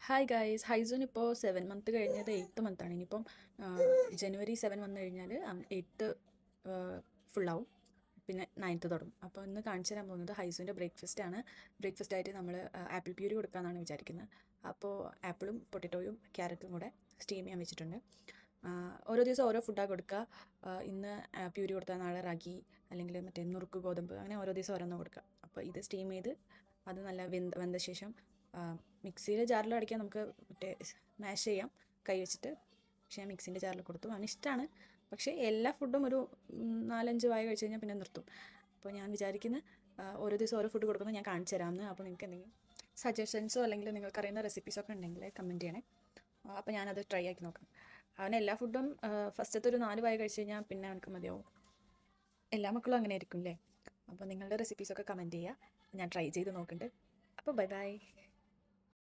Hi guys, ഹൈസൂൻ ഇപ്പോൾ 7 month കഴിഞ്ഞത് 8th മന്താണ്. ഇനിയിപ്പം ജനുവരി 7 വന്നു കഴിഞ്ഞാൽ 8th ഫുള്ളാവും, പിന്നെ 9th തുടങ്ങും. അപ്പോൾ ഇന്ന് കാണിച്ചു തരാൻ പോകുന്നത് ഹൈസൂൻ്റെ ബ്രേക്ക്ഫാസ്റ്റ് ബ്രേക്ക്ഫാസ്റ്റായിട്ട് നമ്മൾ ആപ്പിൾ പ്യൂരി കൊടുക്കാമെന്നാണ് വിചാരിക്കുന്നത്. അപ്പോൾ ആപ്പിളും പൊട്ടറ്റോയും ക്യാരറ്റും കൂടെ സ്റ്റീം ചെയ്യാൻ വെച്ചിട്ടുണ്ട്. ഓരോ ദിവസം ഓരോ ഫുഡാണ് കൊടുക്കുക. ഇന്ന് പ്യൂരി കൊടുത്താൽ നാളെ റാഗി അല്ലെങ്കിൽ മറ്റേ നുറുക്ക് ഗോതമ്പ്, അങ്ങനെ ഓരോ ദിവസം ഓരോന്ന് കൊടുക്കുക. അപ്പോൾ ഇത് സ്റ്റീം ചെയ്ത് അത് നല്ല വെന്ത ശേഷം മിക്സിയുടെ ജാറിൽ അടിക്കാൻ നമുക്ക് മറ്റേ മാഷ് ചെയ്യാം കൈ വെച്ചിട്ട്. പക്ഷേ ഞാൻ മിക്സിൻ്റെ ജാറിൽ കൊടുത്തു. അവന് ഇഷ്ടമാണ്, പക്ഷേ എല്ലാ ഫുഡും ഒരു 4-5 വായ കഴിച്ച് കഴിഞ്ഞാൽ പിന്നെ നിർത്തും. അപ്പോൾ ഞാൻ വിചാരിക്കുന്ന ഓരോ ദിവസം ഓരോ ഫുഡ് കൊടുക്കുന്നത് ഞാൻ കാണിച്ചു തരാമെന്ന്. അപ്പോൾ നിങ്ങൾക്ക് എന്തെങ്കിലും സജഷൻസോ അല്ലെങ്കിൽ നിങ്ങൾക്കറിയുന്ന റെസിപ്പീസൊക്കെ ഉണ്ടെങ്കിൽ കമൻറ്റ് ചെയ്യണേ. അപ്പോൾ ഞാനത് ട്രൈ ആക്കി നോക്കാം. അവൻ എല്ലാ ഫുഡും ഫസ്റ്റത്തെ ഒരു 4 വായ കഴിച്ച് കഴിഞ്ഞാൽ പിന്നെ അവനക്ക് മതിയാവും. എല്ലാ മക്കളും അങ്ങനെ ആയിരിക്കും അല്ലേ? അപ്പോൾ നിങ്ങളുടെ റെസിപ്പീസൊക്കെ കമൻറ്റ് ചെയ്യുക, ഞാൻ ട്രൈ ചെയ്ത് നോക്കുന്നുണ്ട്. അപ്പോൾ ബൈ ബൈ.